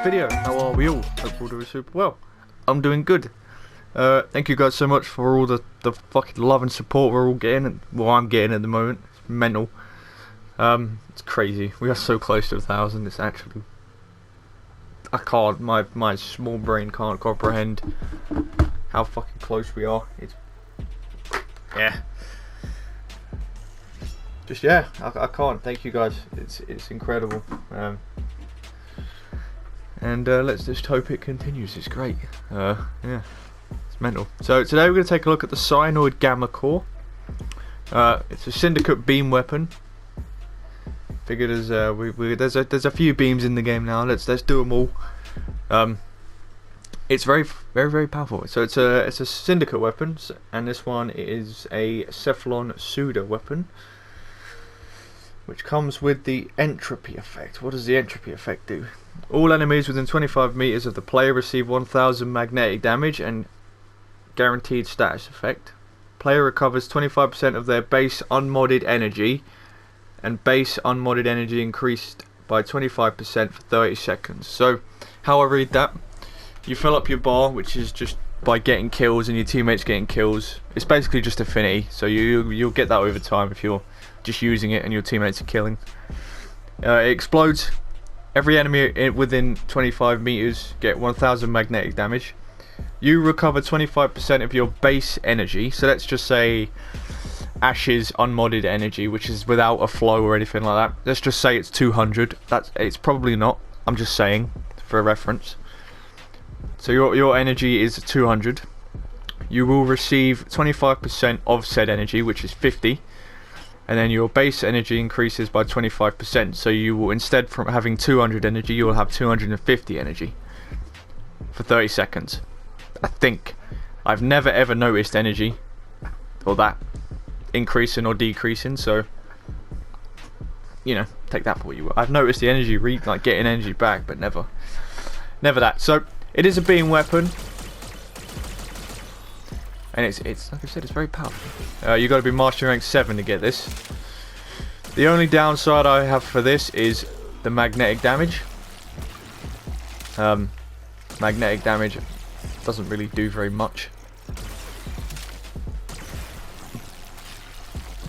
Video. How are we all? Hope we're all doing super well. I'm doing good. Thank you guys so much for all the fucking love and support we're all getting. Well, I'm getting at the moment. It's mental. It's crazy. We are so close to 1,000. It's actually, I can't. My small brain can't comprehend how fucking close we are. It's I can't. Thank you guys. It's incredible. And let's just hope it continues. It's great. Yeah, it's mental. So today we're going to take a look at the Synoid Gammacor. It's a syndicate beam weapon. Figured as there's a few beams in the game now. Let's do them all. It's very powerful. So it's a syndicate weapon, and this one is a Cephalon Suda weapon, which comes with the entropy effect. What does the entropy effect do? All enemies within 25 meters of the player receive 1,000 magnetic damage and guaranteed status effect. Player recovers 25% of their base unmodded energy, and base unmodded energy increased by 25% for 30 seconds. So, how I read that, you fill up your bar, which is just by getting kills and your teammates getting kills. It's basically just affinity, so you'll get that over time if you're just using it and your teammates are killing. It explodes. Every enemy within 25 meters get 1,000 magnetic damage. You recover 25% of your base energy. So let's just say Ash's unmodded energy, which is without a flow or anything like that. Let's just say it's 200. It's probably not. I'm just saying for a reference. So your energy is 200. You will receive 25% of said energy, which is 50. And then your base energy increases by 25%, so you will, instead from having 200 energy, you will have 250 energy for 30 seconds. I think. I've never ever noticed energy or that increasing or decreasing, so you know, take that for what you will. I've noticed the energy like getting energy back, but never that. So it is a beam weapon. And it's like I said, it's very powerful. You got to be Master Rank 7 to get this. The only downside I have for this is the magnetic damage. Magnetic damage doesn't really do very much,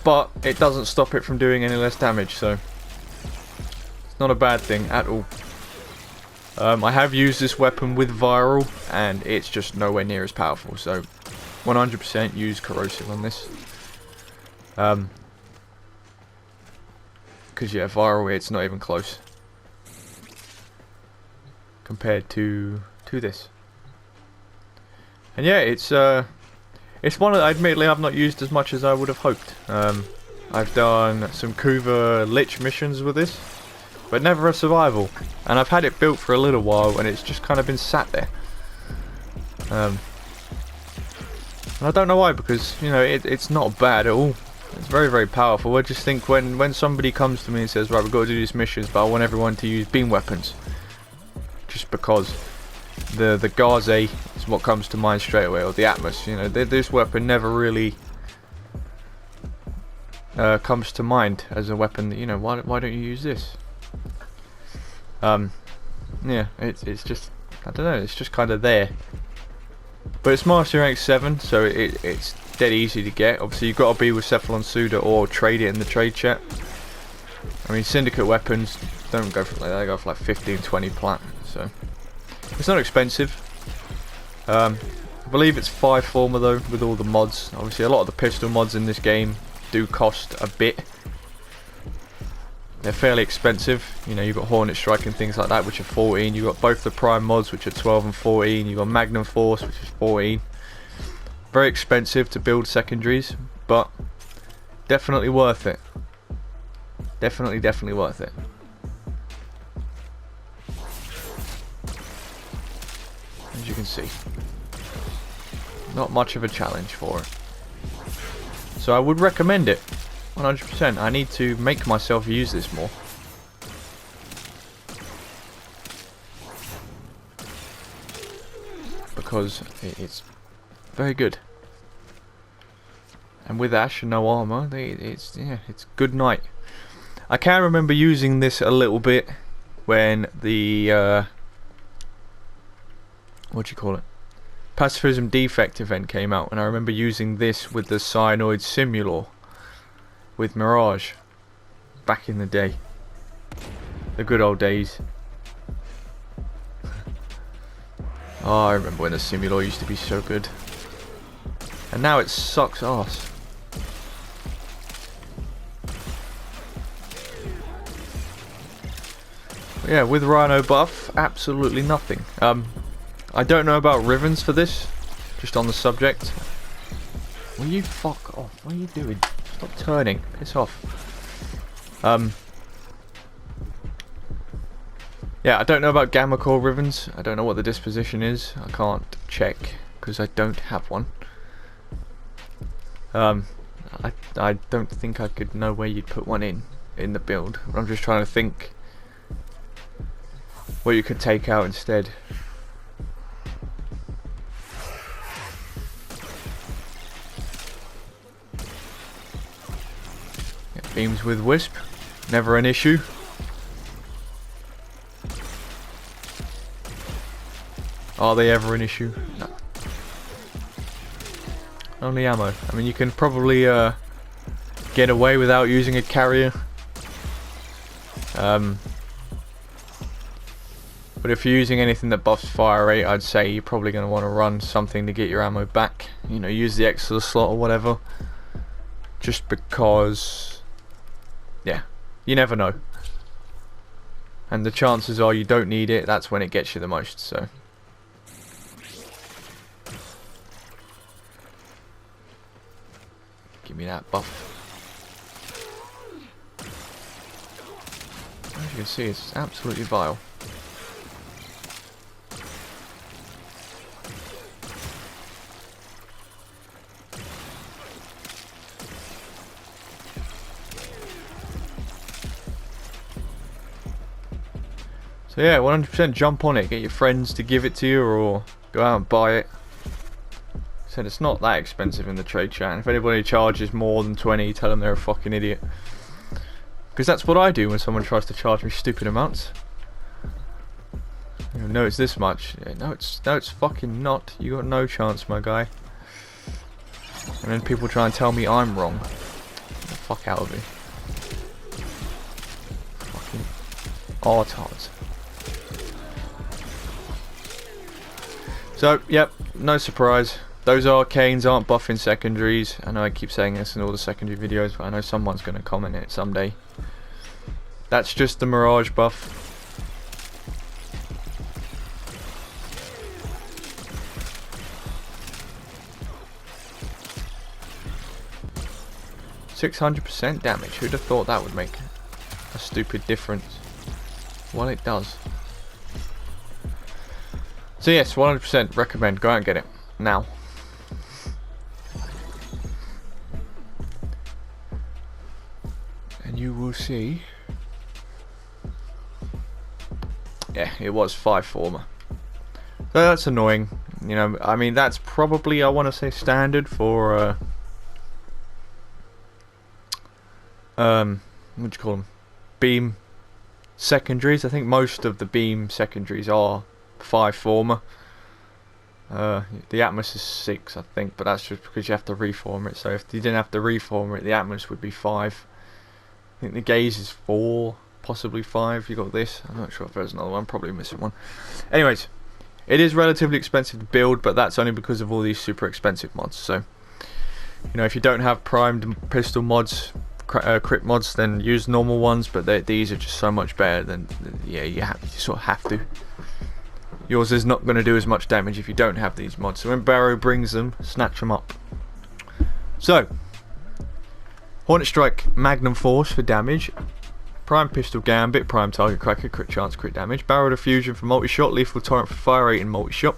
but it doesn't stop it from doing any less damage, so it's not a bad thing at all. I have used this weapon with Viral, and it's just nowhere near as powerful, so 100% use corrosive on this. Because yeah, Viral, it's not even close compared to this. And yeah, it's one that admittedly I've not used as much as I would have hoped. I've done some Kuva Lich missions with this, but never a survival. And I've had it built for a little while, and it's just kind of been sat there. I don't know why, because you know it's not bad at all. It's very powerful. I just think when somebody comes to me and says, right, we've got to do these missions, but I want everyone to use beam weapons, just because the Gaze is what comes to mind straight away, or the Atmos. You know, this weapon never really comes to mind as a weapon that, you know, why don't you use this? Yeah, it's just, I don't know, it's just kind of there. But it's Master Rank 7, so it's dead easy to get. Obviously, you've got to be with Cephalon Suda or trade it in the trade chat. I mean, syndicate weapons don't go for like that, they go for like 15, 20 plat, so it's not expensive. I believe it's 5 former though, with all the mods. Obviously, a lot of the pistol mods in this game do cost a bit. They're fairly expensive. You know, you've got Hornet Strike and things like that, which are 14. You've got both the Prime mods, which are 12 and 14. You've got Magnum Force, which is 14. Very expensive to build secondaries, but definitely worth it. Definitely worth it. As you can see, not much of a challenge for it. So I would recommend it. 100%. I need to make myself use this more. because it's very good. And with Ash and no armor, it's good night. I can remember using this a little bit when the what do you call it? Pacifism Defect event came out, and I remember using this with the Synoid Simulor with Mirage back in the day. The good old days. Oh, I remember when the Simulor used to be so good. And now it sucks ass. But yeah, with Rhino buff, absolutely nothing. I don't know about Rivens for this, just on the subject. Will you fuck off? What are you doing? Stop turning. Piss off. Yeah, I don't know about Gammacor Rivens. I don't know what the disposition is. I can't check because I don't have one. I don't think I could know where you'd put one in the build. I'm just trying to think what you could take out instead. Yeah, beams with Wisp, never an issue. Are they ever an issue? No. Only ammo. I mean, you can probably get away without using a carrier. But if you're using anything that buffs fire rate, I'd say you're probably going to want to run something to get your ammo back. You know, use the Exilus slot or whatever. Just because, yeah, you never know. And the chances are you don't need it. That's when it gets you the most. So. Give me that buff. As you can see, it's absolutely vile. So yeah, 100% jump on it. Get your friends to give it to you, or go out and buy it. Said it's not that expensive in the trade chat, and if anybody charges more than 20, tell them they're a fucking idiot, because that's what I do when someone tries to charge me stupid amounts. You know, it's this much. Yeah, no, it's fucking not. You got no chance, my guy. And then people try and tell me I'm wrong. Get the fuck out of me. Fucking artards. So, yep, no surprise. Those arcanes aren't buffing secondaries. I know I keep saying this in all the secondary videos, but I know someone's going to comment it someday. That's just the Mirage buff. %600 damage. Who'd have thought that would make a stupid difference? Well, it does. So yes, 100% recommend. Go out and get it now. And you will see. Yeah, it was 5 former. So that's annoying. You know, I mean, that's probably, I want to say, standard for what do you call them? Beam secondaries. I think most of the beam secondaries are 5 former. The Atmos is 6, I think, but that's just because you have to reform it. So if you didn't have to reform it, the Atmos would be 5. I think the Gaze is 4, possibly 5. You got this. I'm not sure if there's another one. Probably missing one. Anyways, it is relatively expensive to build, but that's only because of all these super expensive mods. So, you know, if you don't have primed pistol mods, crit mods, then use normal ones. But these are just so much better than, yeah, you sort of have to. Yours is not going to do as much damage if you don't have these mods. So when Barrow brings them, snatch them up. So, Hornet Strike Magnum Force for damage. Prime Pistol Gambit, Prime Target Cracker, crit chance, crit damage. Barrel Diffusion for multi-shot, Lethal Torrent for fire rate and multi-shot.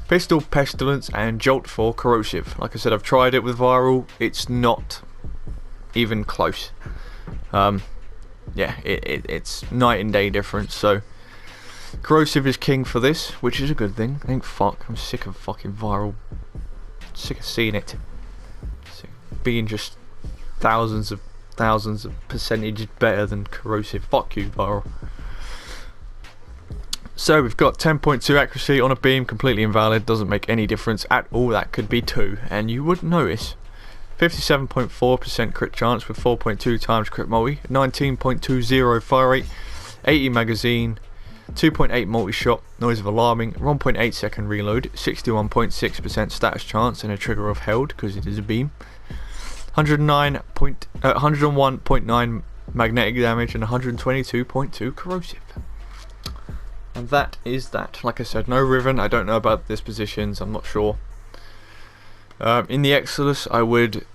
Pistol Pestilence and Jolt for corrosive. Like I said, I've tried it with Viral. It's not even close. Yeah, it's night and day difference. So Corrosive is king for this, which is a good thing. Thank fuck. I'm sick of fucking viral. Sick of seeing it. Sick of being just thousands of percentages better than corrosive. Fuck you, viral. So we've got 10.2 accuracy on a beam, completely invalid, doesn't make any difference at all. That could be 2, and you wouldn't notice. 57.4% crit chance with 4.2 times crit multi, 19.20 fire rate, 80 magazine, 2.8 multi-shot, noise of alarming, 1.8 second reload, 61.6% status chance and a trigger of held because it is a beam, 101.9 magnetic damage and 122.2 corrosive. And that is that. Like I said, no Riven. I don't know about dispositions, I'm not sure. In the Exilus I would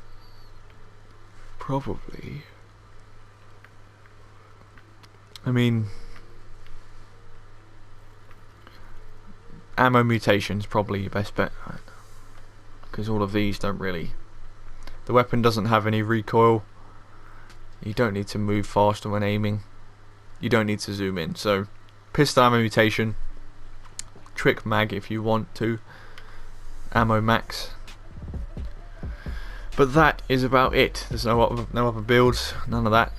probably, ammo mutation's probably your best bet, because all of these don't really, the weapon doesn't have any recoil, you don't need to move faster when aiming, you don't need to zoom in, so pistol ammo mutation, trick mag if you want to, ammo max. But that is about it. There's no other builds, none of that.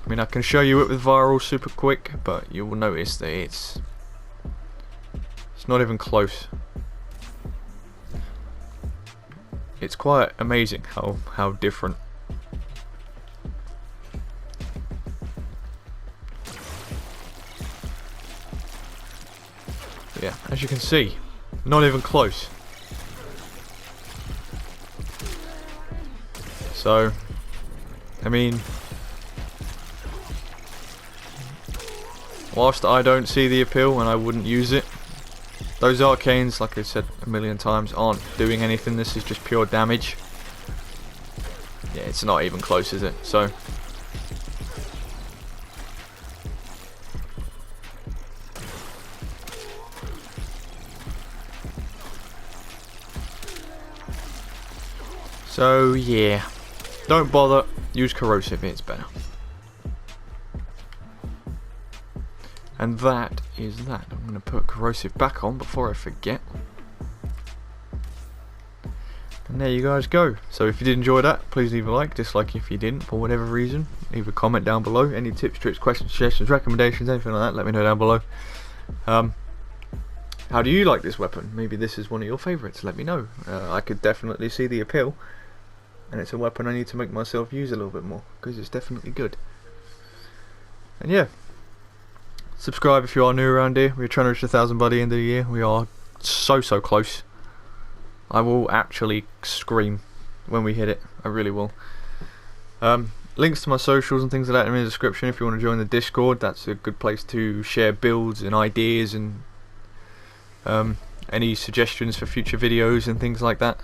I mean, I can show you it with viral super quick, but you will notice that it's not even close. It's quite amazing how different. Yeah, as you can see, not even close. So, I mean, whilst I don't see the appeal and I wouldn't use it, those arcanes, like I said a million times, aren't doing anything. This is just pure damage. Yeah, it's not even close, is it? So, yeah, don't bother, use corrosive, it's better. And that is that. I'm going to put corrosive back on before I forget. And there you guys go. So if you did enjoy that, please leave a like, dislike if you didn't for whatever reason. Leave a comment down below. Any tips, tricks, questions, suggestions, recommendations, anything like that, let me know down below. How do you like this weapon? Maybe this is one of your favourites, let me know. I could definitely see the appeal. And it's a weapon I need to make myself use a little bit more, because it's definitely good. And yeah, subscribe if you are new around here. We're trying to reach 1,000 by the end of the year. We are so close. I will actually scream when we hit it. I really will. Links to my socials and things like that are in the description. If you want to join the Discord, that's a good place to share builds and ideas and any suggestions for future videos and things like that.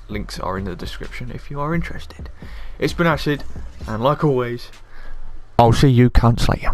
Links are in the description if you are interested. It's been Acid, and like always, I'll see you cunts later.